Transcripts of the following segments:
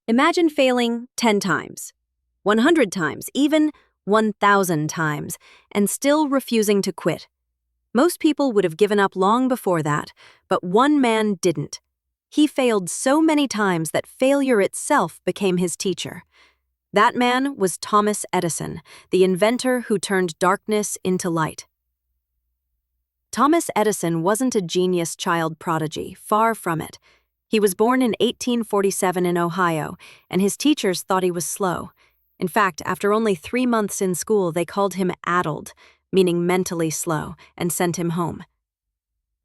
Imagine failing 10 times, 100 times, even 1,000 times, and still refusing to quit. Most people would have given up long before that, but one man didn't. He failed so many times that failure itself became his teacher. That man was Thomas Edison, the inventor who turned darkness into light. Thomas Edison wasn't a genius child prodigy, far from it. He was born in 1847 in Ohio, and his teachers thought he was slow. In fact, after only 3 months in school, they called him addled, meaning mentally slow, and sent him home.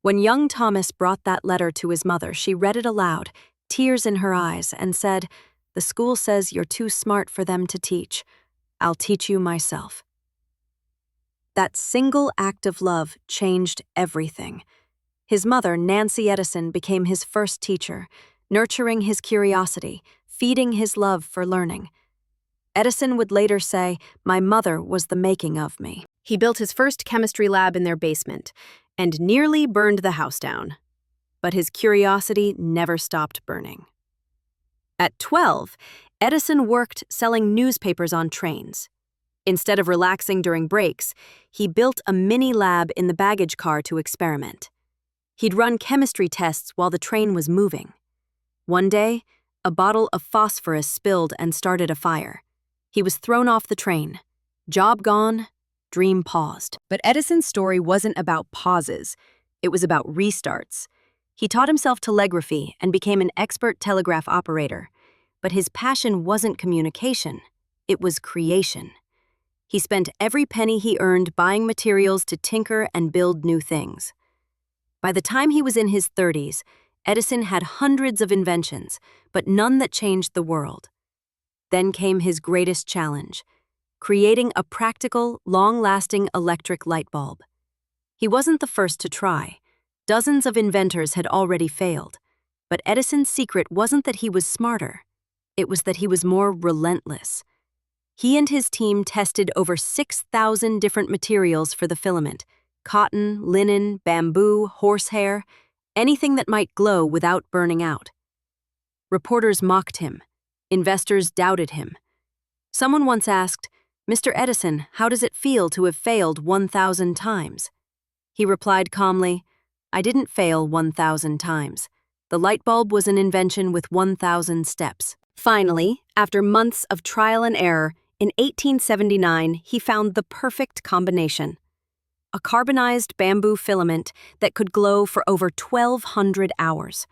When young Thomas brought that letter to his mother, she read it aloud, tears in her eyes, and said, "The school says you're too smart for them to teach. I'll teach you myself." That single act of love changed everything. His mother, Nancy Edison, became his first teacher, nurturing his curiosity, feeding his love for learning. Edison would later say, "My mother was the making of me." He built his first chemistry lab in their basement and nearly burned the house down. But his curiosity never stopped burning. At 12, Edison worked selling newspapers on trains. Instead of relaxing during breaks, he built a mini lab in the baggage car to experiment. He'd run chemistry tests while the train was moving. One day, a bottle of phosphorus spilled and started a fire. He was thrown off the train. Job gone, dream paused. But Edison's story wasn't about pauses. It was about restarts. He taught himself telegraphy and became an expert telegraph operator. But his passion wasn't communication. It was creation. He spent every penny he earned buying materials to tinker and build new things. By the time he was in his 30s, Edison had hundreds of inventions, but none that changed the world. Then came his greatest challenge, creating a practical, long-lasting electric light bulb. He wasn't the first to try. Dozens of inventors had already failed. But Edison's secret wasn't that he was smarter. It was that he was more relentless. He and his team tested over 6,000 different materials for the filament: cotton, linen, bamboo, horsehair, anything that might glow without burning out. Reporters mocked him. Investors doubted him. Someone once asked, "Mr. Edison, how does it feel to have failed 1,000 times?" He replied calmly, "I didn't fail 1,000 times. The light bulb was an invention with 1,000 steps." Finally, after months of trial and error, in 1879, he found the perfect combination: a carbonized bamboo filament that could glow for over 1,200 hours.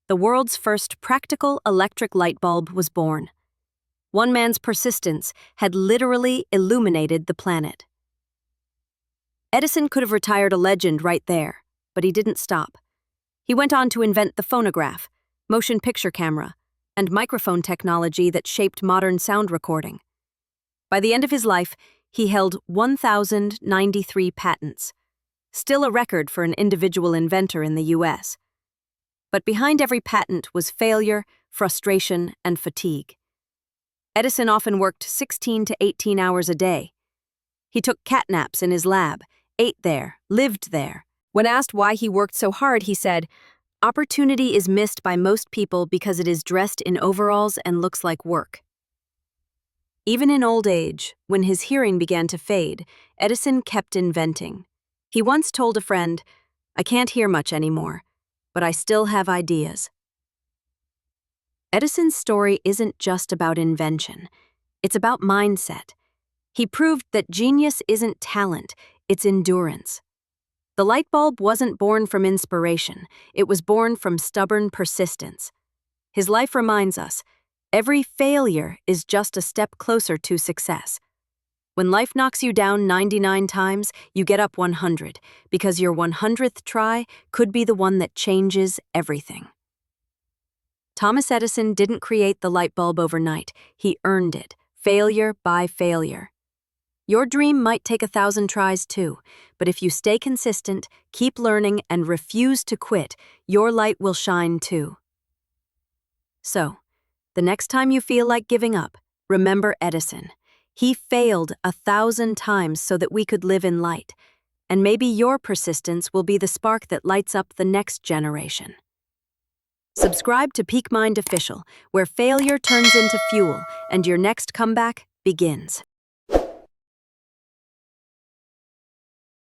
The world's first practical electric light bulb was born. One man's persistence had literally illuminated the planet. Edison could have retired a legend right there, but he didn't stop. He went on to invent the phonograph, motion picture camera, and microphone technology that shaped modern sound recording. By the end of his life, he held 1,093 patents, still a record for an individual inventor in the U.S. But behind every patent was failure, frustration, and fatigue. Edison often worked 16 to 18 hours a day. He took cat naps in his lab, ate there, lived there. When asked why he worked so hard, he said, "Opportunity is missed by most people because it is dressed in overalls and looks like work." Even in old age, when his hearing began to fade, Edison kept inventing. He once told a friend, "I can't hear much anymore, but I still have ideas." Edison's story isn't just about invention. It's about mindset. He proved that genius isn't talent, it's endurance. The light bulb wasn't born from inspiration. It was born from stubborn persistence. His life reminds us, every failure is just a step closer to success. When life knocks you down 99 times, you get up 100, because your 100th try could be the one that changes everything. Thomas Edison didn't create the light bulb overnight. He earned it, failure by failure. Your dream might take 1,000 tries too, but if you stay consistent, keep learning, and refuse to quit, your light will shine too. So, the next time you feel like giving up, remember Edison. He failed 1,000 times so that we could live in light, and maybe your persistence will be the spark that lights up the next generation. Subscribe to Peak Mind Official, where failure turns into fuel and your next comeback begins.